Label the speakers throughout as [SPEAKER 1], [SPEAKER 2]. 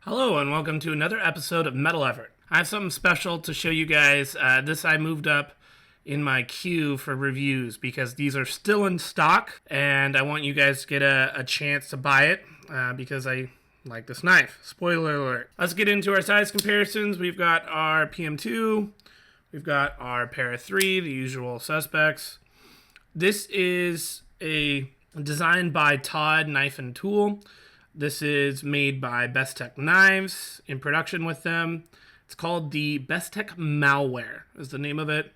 [SPEAKER 1] Hello and welcome to another episode of Metal Effort. I have something special to show you guys. This I moved up in my queue for reviews because these are still in stock and I want you guys to get a chance to buy it because I like this knife. Spoiler alert. Let's get into our size comparisons. We've got our PM2, we've got our Para 3, the usual suspects. This is a designed by Todd Knife and Tool. This is made by Bestech Knives, in production with them. It's called the Bestech Malware, is the name of it.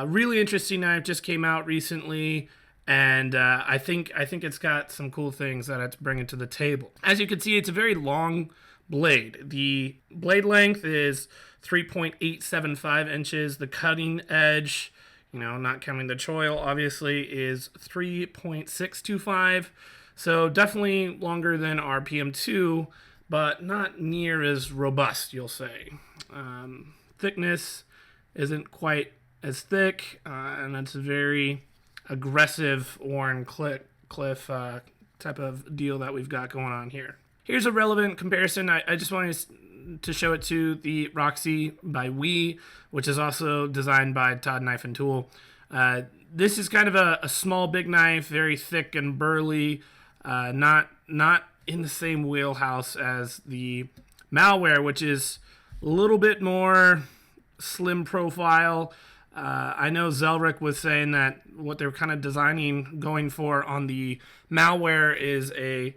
[SPEAKER 1] Really interesting knife, just came out recently, and I think it's got some cool things that it's bringing to the table. As you can see, it's a very long blade. The blade length is 3.875 inches. The cutting edge, not counting the choil, obviously, is 3.625. So definitely longer than our PM2, but not near as robust, you'll say. Thickness isn't quite as thick, and it's a very aggressive Wharncliffe type of deal that we've got going on here. Here's a relevant comparison. I just wanted to show it to the Roxy by We, which is also designed by Todd Knife and Tool. This is kind of a small, big knife, very thick and burly. Not in the same wheelhouse as the Malware, which is a little bit more slim profile. I know Zelric was saying that what they're kind of going for on the Malware is a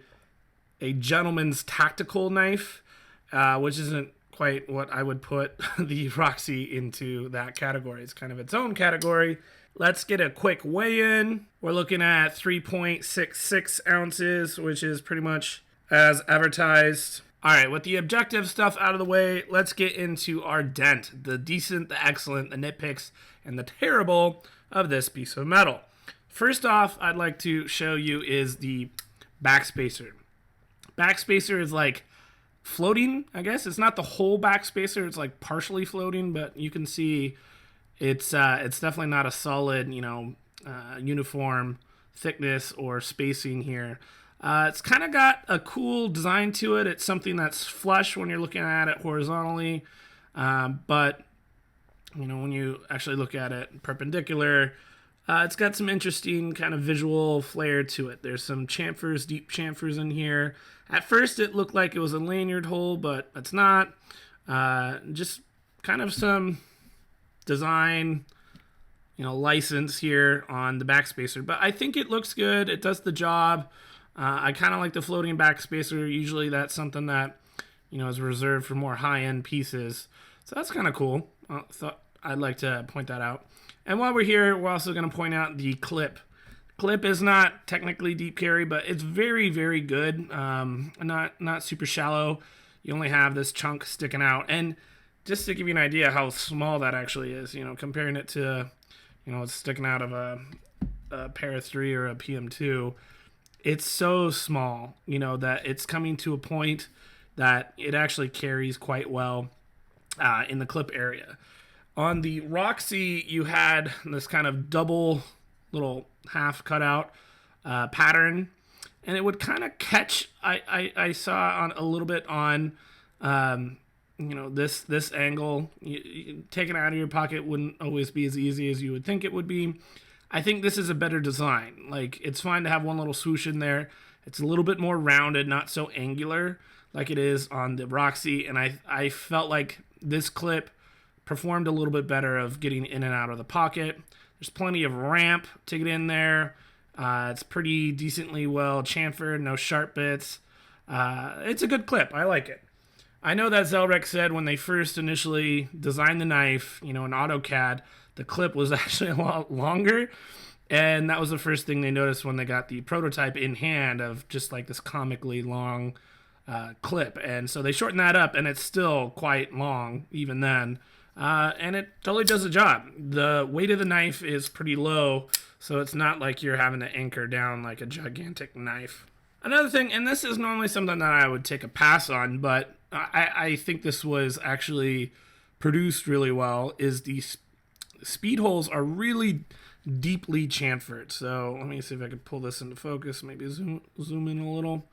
[SPEAKER 1] gentleman's tactical knife, which isn't quite what I would put the Roxy into that category. It's kind of its own category. Let's get a quick weigh-in. We're looking at 3.66 ounces, which is pretty much as advertised. All right, with the objective stuff out of the way, let's get into our dent, the decent, the excellent, the nitpicks, and the terrible of this piece of metal. First off, I'd like to show you is the backspacer. Backspacer is like floating, I guess. It's not the whole backspacer. It's like partially floating, but you can see it's definitely not a solid, uniform thickness or spacing here. It's kind of got a cool design to it. It's something that's flush when you're looking at it horizontally, but when you actually look at it perpendicular, it's got some interesting kind of visual flair to it. There's some chamfers, deep chamfers in here. At first, it looked like it was a lanyard hole, but it's not. Just kind of some design, license here on the backspacer, but I think it looks good. It does the job. I kind of like the floating backspacer. Usually that's something that, is reserved for more high-end pieces. So that's kind of cool. Thought I'd like to point that out. And while we're here, we're also going to point out the clip. Clip is not technically deep carry, but it's very, very good. Not super shallow. You only have this chunk sticking out. And just to give you an idea how small that actually is, comparing it to, it's sticking out of a Para 3 or a PM2, it's so small, that it's coming to a point that it actually carries quite well in the clip area. On the Roxy, you had this kind of double little half cutout pattern, and it would kind of catch, I saw on a little bit on this angle. Taking it out of your pocket wouldn't always be as easy as you would think it would be. I think this is a better design. Like, it's fine to have one little swoosh in there. It's a little bit more rounded, not so angular like it is on the Roxy, and I felt like this clip performed a little bit better of getting in and out of the pocket. There's plenty of ramp to get in there. It's pretty decently well chamfered, no sharp bits. It's a good clip. I like it. I know that Zelric said when they first initially designed the knife, in AutoCAD, the clip was actually a lot longer, and that was the first thing they noticed when they got the prototype in hand of just like this comically long clip. And so they shortened that up, and it's still quite long even then, and it totally does the job. The weight of the knife is pretty low, so it's not like you're having to anchor down like a gigantic knife. Another thing, and this is normally something that I would take a pass on, but I think this was actually produced really well, is the speed holes are really deeply chamfered. So let me see if I can pull this into focus, maybe zoom in a little.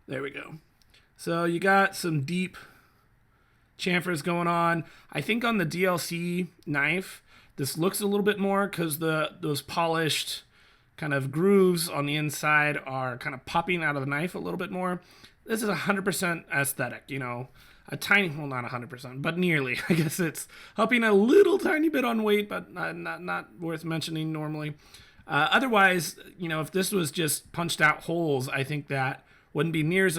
[SPEAKER 1] There we go. So you got some deep chamfers going on. I think on the DLC knife, this looks a little bit more because those polished kind of grooves on the inside are kind of popping out of the knife a little bit more. This is 100% aesthetic, you know, a tiny, well, not 100%, but nearly. I guess it's helping a little tiny bit on weight, but not worth mentioning normally. Otherwise, you know, if this was just punched out holes, I think that wouldn't be near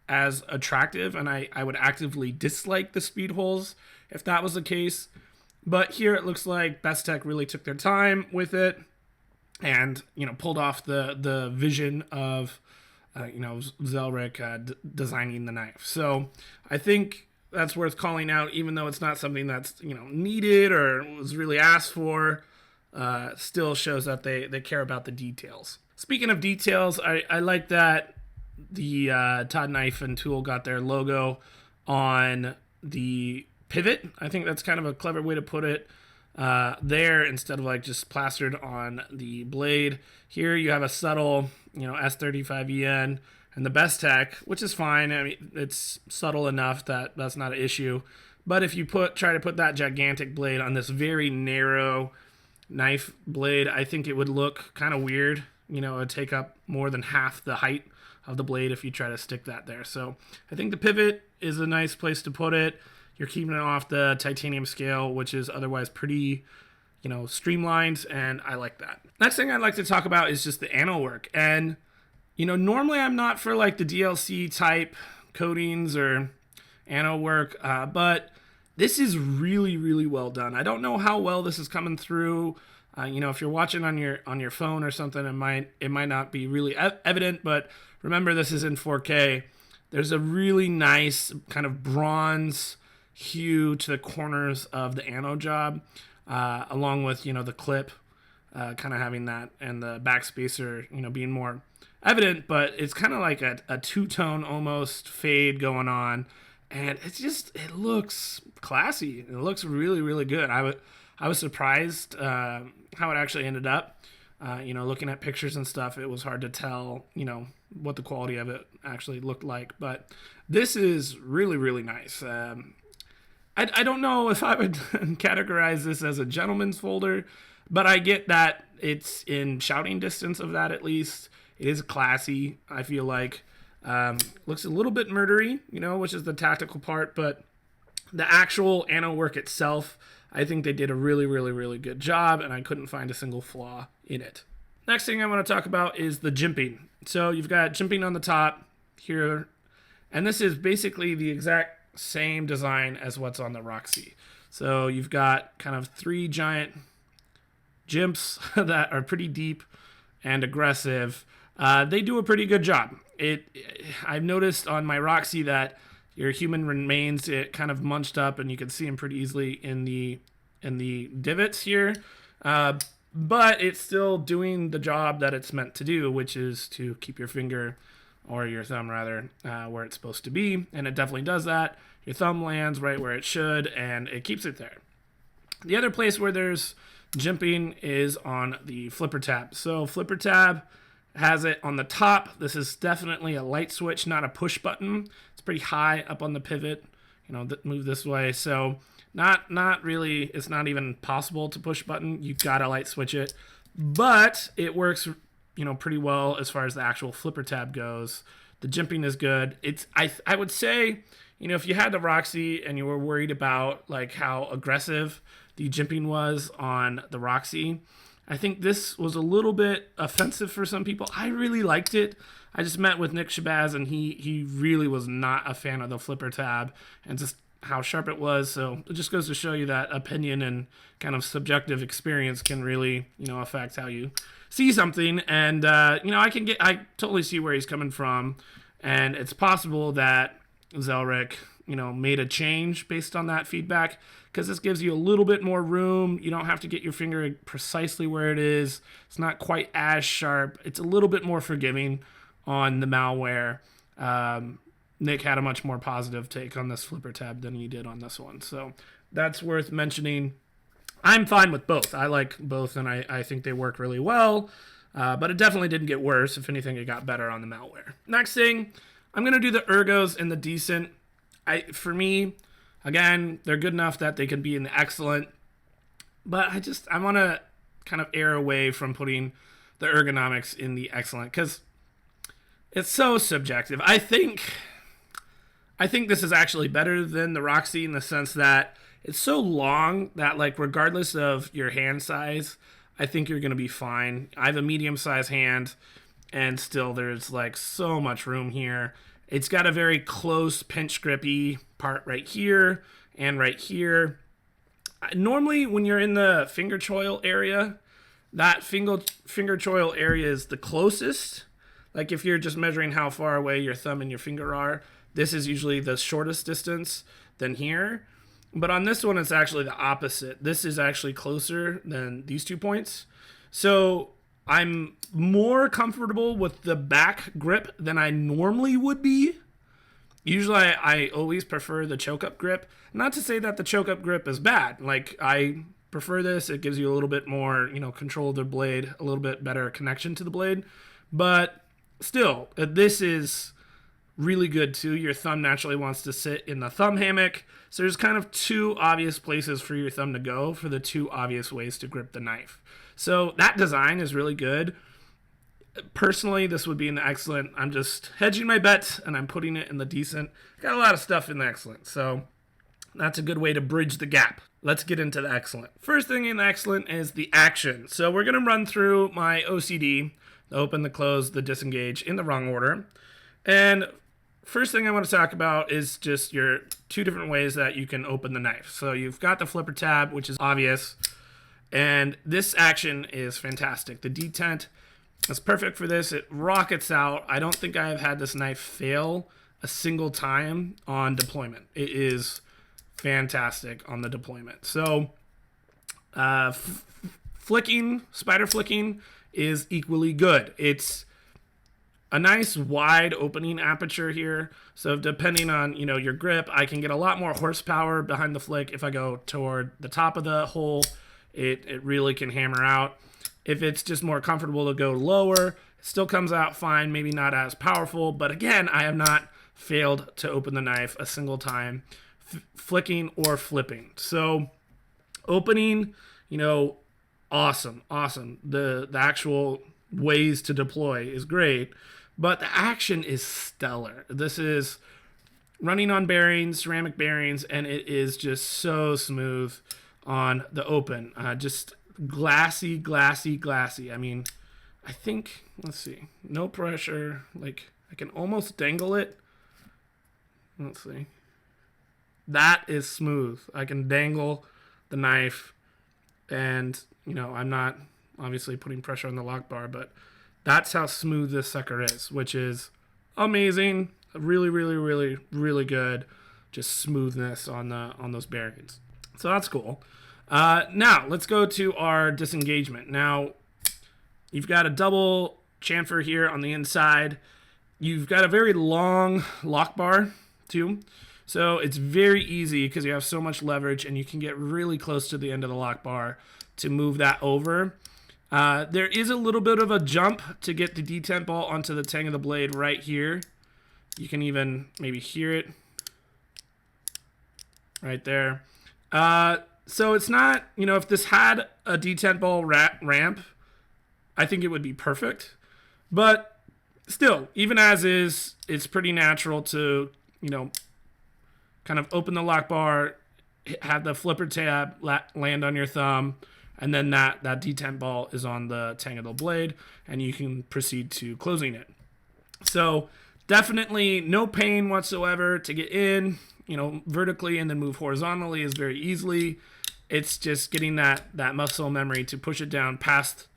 [SPEAKER 1] as attractive, and I would actively dislike the speed holes if that was the case. But here it looks like Bestech really took their time with it and, you know, pulled off the vision of, you know, Zelric designing the knife. So I think that's worth calling out, even though it's not something that's, you know, needed or was really asked for. Still shows that they care about the details. Speaking of details, I like that the Todd Knife and Tool got their logo on the pivot. I think that's kind of a clever way to put it there instead of like just plastered on the blade. Here you have a subtle, you know, S35EN and the Bestech, which is fine. I mean, it's subtle enough that that's not an issue. But if you try to put that gigantic blade on this very narrow knife blade, I think it would look kind of weird. You know, it would take up more than half the height of the blade if you try to stick that there. So I think the pivot is a nice place to put it. You're keeping it off the titanium scale, which is otherwise pretty, you know, streamlined, and I like that. Next thing I'd like to talk about is just the AntiWork. And, you know, normally I'm not for like the DLC type coatings or AntiWork, but this is really, really well done. I don't know how well this is coming through. You know, if you're watching on your phone or something, it might not be really evident, but remember this is in 4K. There's a really nice kind of bronze hue to the corners of the ano job, along with, you know, the clip kind of having that, and the backspacer, you know, being more evident, but it's kind of like a two-tone almost fade going on, and it looks classy. It looks really, really good. I was surprised how it actually ended up. You know, looking at pictures and stuff, it was hard to tell, you know, what the quality of it actually looked like, but this is really, really nice. I don't know if I would categorize this as a gentleman's folder, but I get that it's in shouting distance of that at least. It is classy, I feel like. Looks a little bit murdery, you know, which is the tactical part, but the actual AntiWork itself, I think they did a really, really, really good job, and I couldn't find a single flaw in it. Next thing I want to talk about is the jimping. So you've got jimping on the top here, and this is basically the exact same design as what's on the Roxy. So you've got kind of three giant jimps that are pretty deep and aggressive. They do a pretty good job. I've noticed on my Roxy that your human remains, it kind of munched up, and you can see them pretty easily in the divots here. But it's still doing the job that it's meant to do, which is to keep your finger, or your thumb rather, where it's supposed to be, and it definitely does that. Your thumb lands right where it should, and it keeps it there. The other place where there's jimping is on the flipper tab. So flipper tab has it on the top. This is definitely a light switch, not a push button. It's pretty high up on the pivot, you know, move this way. So not really, it's not even possible to push button. You've got to light switch it, but it works, you know, pretty well as far as the actual flipper tab goes. The jimping is good. I would say, you know, if you had the Roxy and you were worried about like how aggressive the jimping was on the Roxy, I think this was a little bit offensive for some people. I really liked it. I just met with Nick Shabazz, and he really was not a fan of the flipper tab and just how sharp it was. So it just goes to show you that opinion and kind of subjective experience can really, you know, affect how you see something. And, you know, I totally see where he's coming from. And it's possible that Zelric, you know, made a change based on that feedback, because this gives you a little bit more room. You don't have to get your finger precisely where it is. It's not quite as sharp. It's a little bit more forgiving on the Malware. Nick had a much more positive take on this flipper tab than he did on this one. So that's worth mentioning. I'm fine with both. I like both, and I think they work really well. But it definitely didn't get worse. If anything, it got better on the Malware. Next thing, I'm going to do the ergos in the decent. For me, again, they're good enough that they could be in the excellent. But I want to kind of err away from putting the ergonomics in the excellent because it's so subjective. I think this is actually better than the Roxy in the sense that it's so long that, like, regardless of your hand size, I think you're going to be fine. I have a medium-sized hand, and still there's, like, so much room here. It's got a very close pinch grippy part right here and right here. Normally, when you're in the finger choil area, that finger choil area is the closest. Like, if you're just measuring how far away your thumb and your finger are, this is usually the shortest distance than here. But on this one, it's actually the opposite. This is actually closer than these 2 points. So I'm more comfortable with the back grip than I normally would be. Usually I always prefer the choke-up grip. Not to say that the choke-up grip is bad. Like, I prefer this. It gives you a little bit more, control of the blade, a little bit better connection to the blade. But still, this is really good too. Your thumb naturally wants to sit in the thumb hammock. So there's kind of 2 obvious places for your thumb to go for the 2 obvious ways to grip the knife. So that design is really good. Personally, this would be in the excellent. I'm just hedging my bets and I'm putting it in the decent. Got a lot of stuff in the excellent. So that's a good way to bridge the gap. Let's get into the excellent. First thing in the excellent is the action. So we're going to run through my OCD, the open, the close, the disengage in the wrong order. And first thing I want to talk about is just your 2 different ways that you can open the knife. So you've got the flipper tab, which is obvious, and this action is fantastic. The detent is perfect for this. It rockets out. I don't think I have had this knife fail a single time on deployment. It is fantastic on the deployment. So flicking, spider flicking is equally good. It's a nice wide opening aperture here. So depending on, your grip, I can get a lot more horsepower behind the flick. If I go toward the top of the hole, it really can hammer out. If it's just more comfortable to go lower, it still comes out fine, maybe not as powerful. But again, I have not failed to open the knife a single time, flicking or flipping. So opening, awesome. The actual ways to deploy is great. But the action is stellar. This is running on bearings, ceramic bearings, and it is just so smooth on the open. Just glassy. I mean, I think, let's see, no pressure. Like, I can almost dangle it. Let's see. That is smooth. I can dangle the knife, and, I'm not obviously putting pressure on the lock bar, but that's how smooth this sucker is, which is amazing. Really good. Just smoothness on those bearings. So that's cool. Now let's go to our disengagement. Now you've got a double chamfer here on the inside. You've got a very long lock bar too. So it's very easy because you have so much leverage and you can get really close to the end of the lock bar to move that over. There is a little bit of a jump to get the detent ball onto the tang of the blade right here. You can even maybe hear it right there. So it's not, if this had a detent ball ramp, I think it would be perfect. But still, even as is, it's pretty natural to, kind of open the lock bar, have the flipper tab land on your thumb, and then that detent ball is on the tang of the blade, and you can proceed to closing it. So definitely no pain whatsoever to get in, vertically and then move horizontally is very easily. It's just getting that muscle memory to push it down past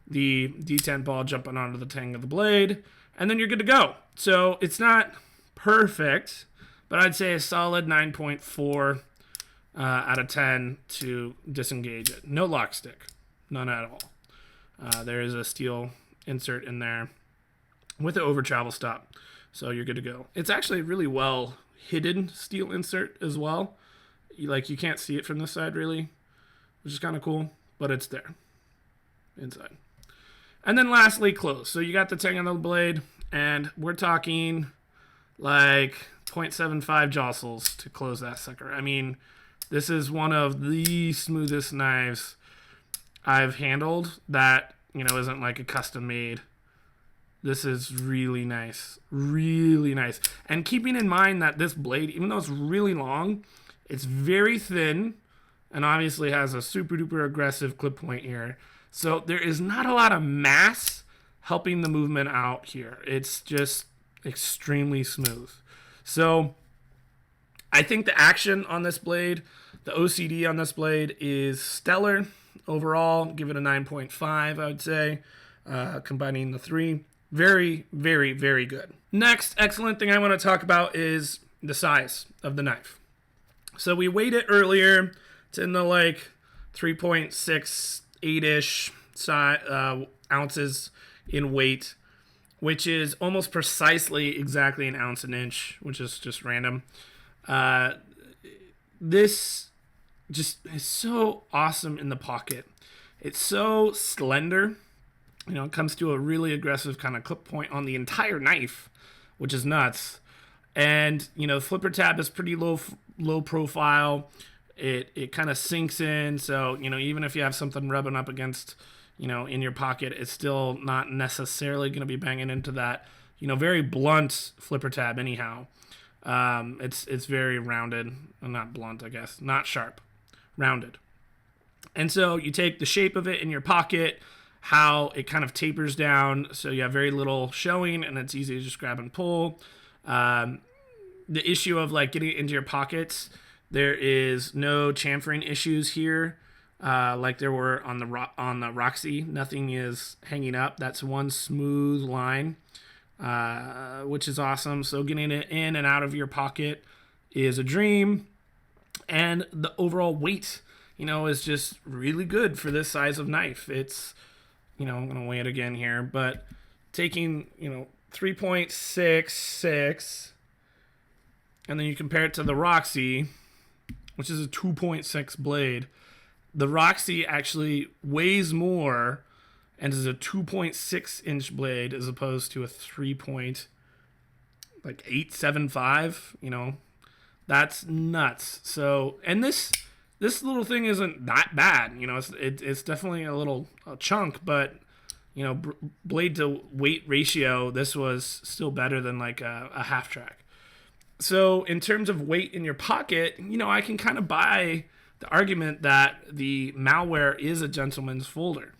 [SPEAKER 1] the detent ball, jumping onto the tang of the blade, and then you're good to go. So it's not perfect, but I'd say a solid 9.4 out of 10 to disengage it. No lock stick, none at all. There is a steel insert in there with the over travel stop, so you're good to go. It's actually a really well hidden steel insert as well. You can't see it from this side really, which is kind of cool, but it's there inside. And then lastly, close. So you got the tang on the blade, and we're talking like 0.75 jostles to close that sucker. I mean, this is one of the smoothest knives I've handled that, isn't like a custom made. This is really nice. Really nice. And keeping in mind that this blade, even though it's really long, it's very thin and obviously has a super duper aggressive clip point here. So there is not a lot of mass helping the movement out here. It's just extremely smooth. So I think the action on this blade, the OCD on this blade is stellar overall. Give it a 9.5, I would say, combining the three. Very, very, very good. Next excellent thing I want to talk about is the size of the knife. So we weighed it earlier. It's in the like 3.68-ish ounces in weight, which is almost precisely exactly an ounce an inch, which is just random. This just is so awesome in the pocket. It's so slender. It comes to a really aggressive kind of clip point on the entire knife, which is nuts. And, the flipper tab is pretty low profile. It kind of sinks in. So, even if you have something rubbing up against, in your pocket, it's still not necessarily going to be banging into that, very blunt flipper tab anyhow. It's very rounded. Well, not blunt, I guess. Not sharp. Rounded. And so you take the shape of it in your pocket, how it kind of tapers down, so you have very little showing, and it's easy to just grab and pull. The issue of like getting it into your pockets, there is no chamfering issues here, like there were on the Roxy. Nothing is hanging up. That's one smooth line, which is awesome. So getting it in and out of your pocket is a dream, and the overall weight, is just really good for this size of knife. It's I'm going to weigh it again here, but taking, 3.66, and then you compare it to the Roxy, which is a 2.6 blade. The Roxy actually weighs more and is a 2.6 inch blade as opposed to a 3.875. That's nuts. So, and this little thing isn't that bad. It's definitely a chunk, but blade to weight ratio, this was still better than like a half track. So in terms of weight in your pocket, I can kind of buy the argument that the Malware is a gentleman's folder.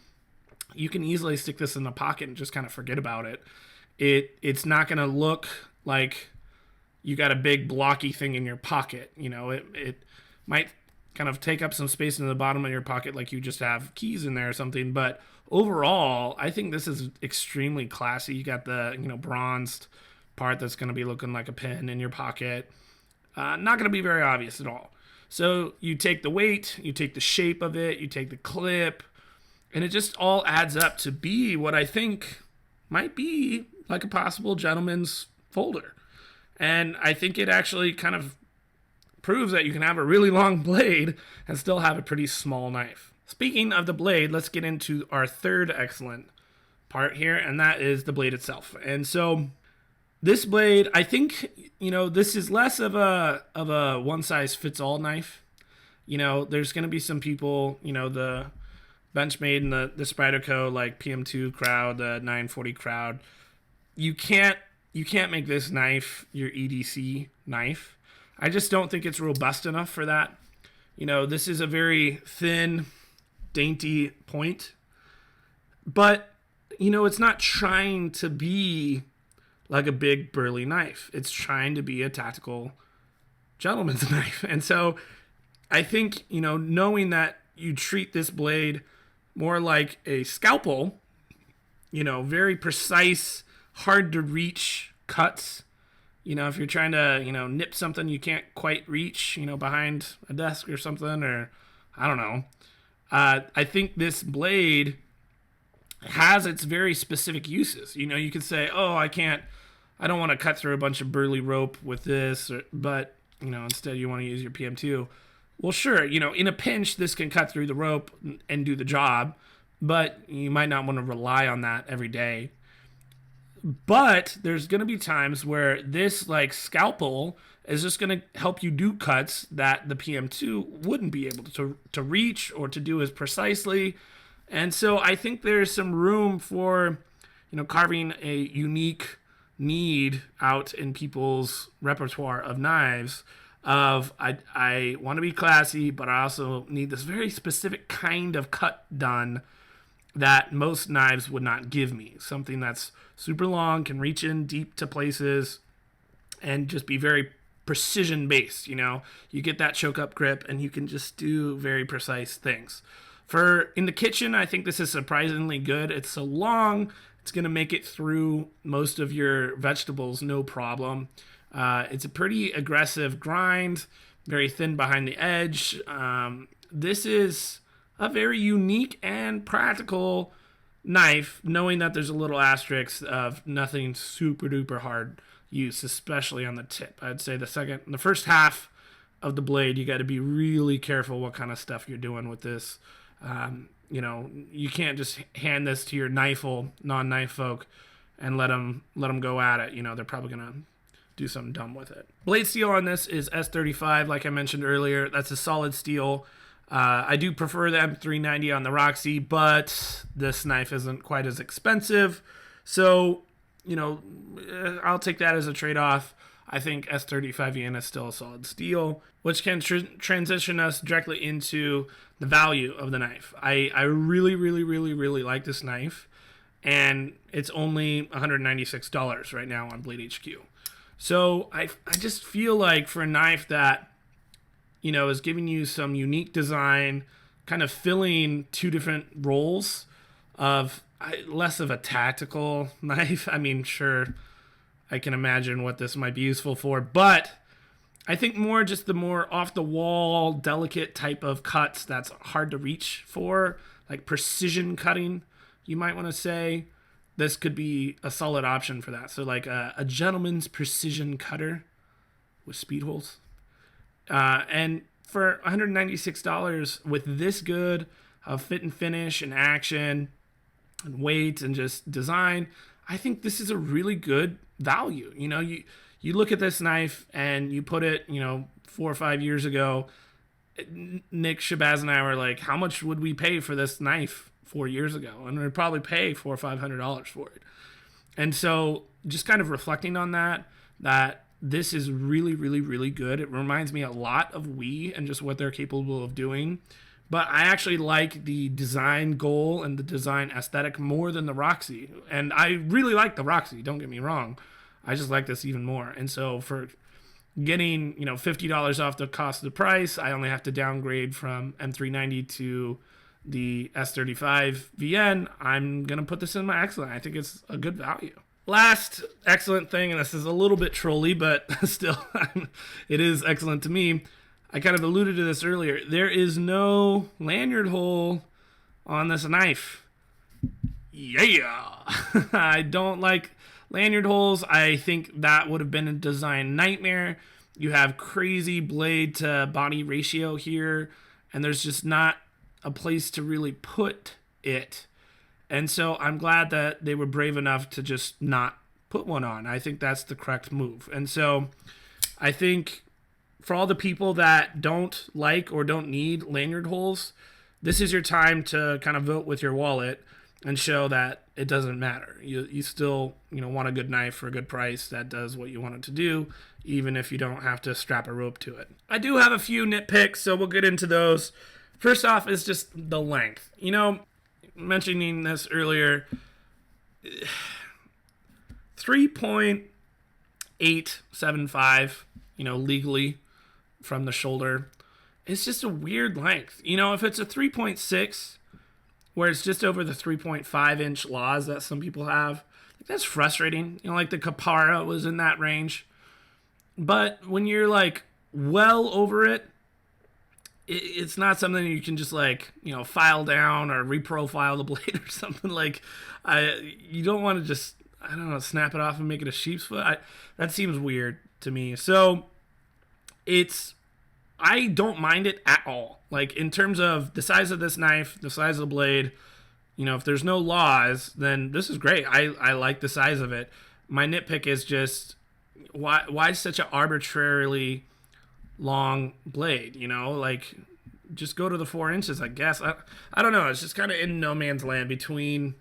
[SPEAKER 1] You can easily stick this in the pocket and just kind of forget about it. It's not going to look like you got a big blocky thing in your pocket. It might kind of take up some space in the bottom of your pocket like you just have keys in there or something, but overall I think this is extremely classy. You got the bronzed part that's going to be looking like a pen in your pocket. Not going to be very obvious at all. So you take the weight, you take the shape of it, you take the clip, and it just all adds up to be what I think might be like a possible gentleman's folder. And I think it actually kind of proves that you can have a really long blade and still have a pretty small knife. Speaking of the blade, let's get into our third excellent part here, and that is the blade itself. And so this blade, I think, this is less of a one size fits all knife. There's going to be some people, the Benchmade and the Spyderco, like PM2 crowd, the 940 crowd. You can't make this knife your EDC knife. I just don't think it's robust enough for that. This is a very thin, dainty point. But, it's not trying to be like a big, burly knife. It's trying to be a tactical gentleman's knife. And so I think, knowing that you treat this blade more like a scalpel, very precise, hard to reach cuts. If you're trying to, nip something you can't quite reach, behind a desk or something, or I don't know. I think this blade has its very specific uses. You could say, oh, I don't want to cut through a bunch of burly rope with this, but, instead you want to use your PM2. Well, sure, in a pinch, this can cut through the rope and do the job, but you might not want to rely on that every day. But there's going to be times where this like scalpel is just going to help you do cuts that the PM2 wouldn't be able to reach or to do as precisely. And so I think there's some room for, carving a unique need out in people's repertoire of knives of I want to be classy, but I also need this very specific kind of cut done that most knives would not give me. Something that's super long, can reach in deep to places, and just be very precision based. You get that choke up grip and you can just do very precise things. For in the kitchen, I think this is surprisingly good. It's so long, it's going to make it through most of your vegetables no problem. It's a pretty aggressive grind, very thin behind the edge. This is a very unique and practical knife, knowing that there's a little asterisk of nothing super duper hard use, especially on the tip. I'd say the first half of the blade, you got to be really careful what kind of stuff you're doing with this. You can't just hand this to your non-knife folk and let them go at it. They're probably gonna do something dumb with it. Blade steel on this is S35, like I mentioned earlier. That's a solid steel. I do prefer the M390 on the Roxy, but this knife isn't quite as expensive. So, I'll take that as a trade-off. I think S35 is still a solid steel, which can transition us directly into the value of the knife. I really, really, really, really like this knife, and it's only $196 right now on Blade HQ. So I just feel like for a knife that is giving you some unique design, kind of filling two different roles of less of a tactical knife. I mean, sure, I can imagine what this might be useful for, but I think more just the more off-the-wall, delicate type of cuts that's hard to reach for, like precision cutting, you might want to say. This could be a solid option for that. So like a gentleman's precision cutter with speed holes. And for $196 with this good of fit and finish and action and weight and just design, I think this is a really good value. You look at this knife and you put it, 4 or 5 years ago, Nick Shabazz and I were like, how much would we pay for this knife 4 years ago? And we'd probably pay $400 or $500 for it. And so just kind of reflecting on that this is really, really, really good. It reminds me a lot of Wii and just what they're capable of doing. But I actually like the design goal and the design aesthetic more than the Roxy. And I really like the Roxy, don't get me wrong. I just like this even more. And so for getting, $50 off the cost of the price, I only have to downgrade from M390 to the S35 VN. I'm going to put this in my excellent. I think it's a good value. Last excellent thing, and this is a little bit trolly, but still, it is excellent to me. I kind of alluded to this earlier. There is no lanyard hole on this knife. Yeah! I don't like lanyard holes. I think that would have been a design nightmare. You have crazy blade to body ratio here, and there's just not a place to really put it. And so I'm glad that they were brave enough to just not put one on. I think that's the correct move. And so I think for all the people that don't like or don't need lanyard holes, this is your time to kind of vote with your wallet and show that it doesn't matter. You still want a good knife for a good price that does what you want it to do, even if you don't have to strap a rope to it. I do have a few nitpicks, so we'll get into those. First off is just the length. Mentioning this earlier, 3.875, legally from the shoulder, it's just a weird length. If it's a 3.6, where it's just over the 3.5 inch laws that some people have, that's frustrating. Like the Capara was in that range. But when you're like well over it, it's not something you can just file down or reprofile the blade or something. You don't want to just, snap it off and make it a sheep's foot. That seems weird to me. So I don't mind it at all. In terms of the size of this knife, the size of the blade, you know, if there's no laws, then this is great. I like the size of it. My nitpick is just why such an arbitrarily long blade, you know? Like, just go to the 4 inches, I guess. I don't know. It's just kind of in no man's land between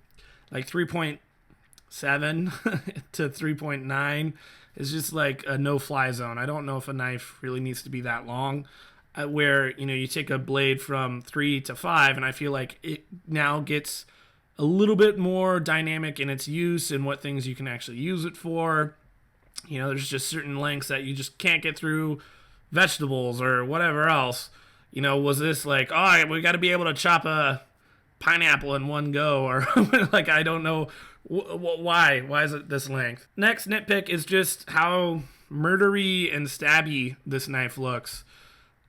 [SPEAKER 1] like 3.7 to 3.9. It's just like a no-fly zone. I don't know if a knife really needs to be that long. Where, you know, you take a blade from 3 to 5, and I feel like it now gets a little bit more dynamic in its use and what things you can actually use it for. You know, there's just certain lengths that you just can't get through vegetables or whatever else. You know, was this like, oh, we got to be able to chop a pineapple in one go, or like, I don't know why is it this length. Next nitpick is just how murdery and stabby this knife looks.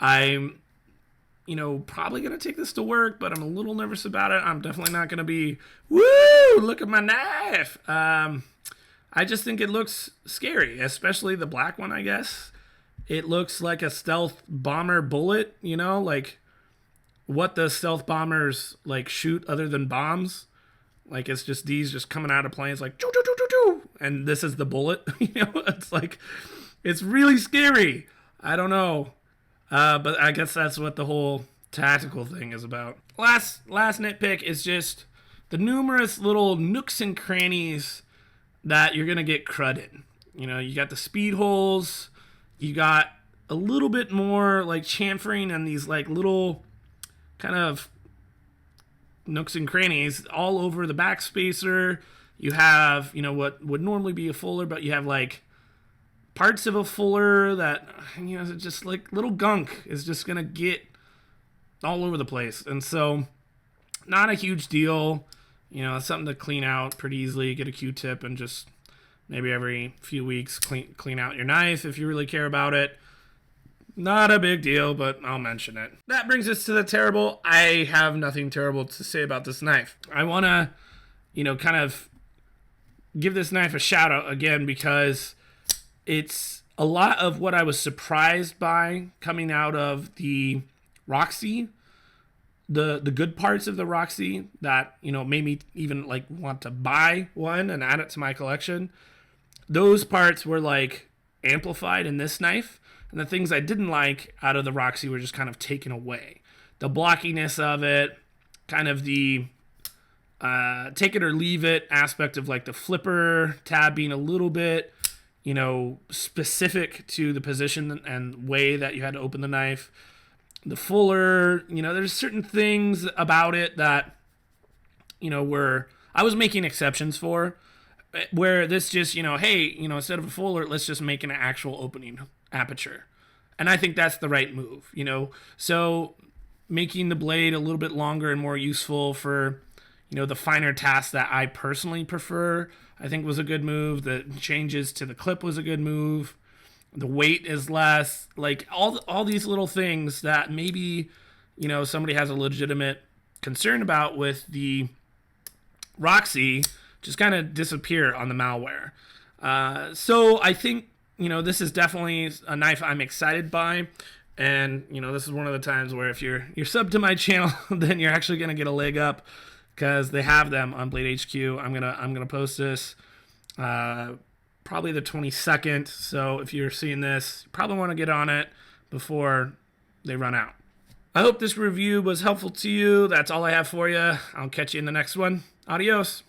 [SPEAKER 1] I'm, you know, probably going to take this to work, but I'm a little nervous about it. I'm definitely not going to be, woo, look at my knife. I just think it looks scary, especially the black one, I guess. It looks like a stealth bomber bullet, you know, like what the stealth bombers like shoot other than bombs. Like, it's just these just coming out of planes like, choo, choo, choo, choo, choo, and this is the bullet. You know, it's like, it's really scary. I don't know. But I guess that's what the whole tactical thing is about. Last nitpick is just the numerous little nooks and crannies that you're going to get crud in. You know, you got the speed holes. You got a little bit more like chamfering and these like little kind of nooks and crannies all over the backspacer. You have, you know, what would normally be a fuller, but you have like parts of a fuller that, you know, just like little gunk is just going to get all over the place. And so not a huge deal. You know, it's something to clean out pretty easily. Get a Q-tip and just maybe every few weeks clean out your knife if you really care about it. Not a big deal, but I'll mention it. That brings us to the terrible. I have nothing terrible to say about this knife. I want to, you know, kind of give this knife a shout out again because it's a lot of what I was surprised by coming out of the Roxy. The good parts of the Roxy that, you know, made me even like want to buy one and add it to my collection. Those parts were like amplified in this knife. And the things I didn't like out of the Roxy were just kind of taken away. The blockiness of it, kind of the take it or leave it aspect of like the flipper tab being a little bit, you know, specific to the position and way that you had to open the knife. The fuller, you know, there's certain things about it that, you know, I was making exceptions for, where this just, you know, hey, you know, instead of a fuller, let's just make an actual opening aperture. And I think that's the right move, you know. So making the blade a little bit longer and more useful for, you know, the finer tasks that I personally prefer, I think was a good move. The changes to the clip was a good move. The weight is less, like all these little things that maybe, you know, somebody has a legitimate concern about with the Roxy just kind of disappear on the Malware. So I think, you know, this is definitely a knife I'm excited by. And, you know, this is one of the times where if you're sub to my channel, then you're actually going to get a leg up because they have them on Blade HQ. I'm gonna post this probably the 22nd. So if you're seeing this, you probably want to get on it before they run out. I hope this review was helpful to you. That's all I have for you. I'll catch you in the next one. Adios.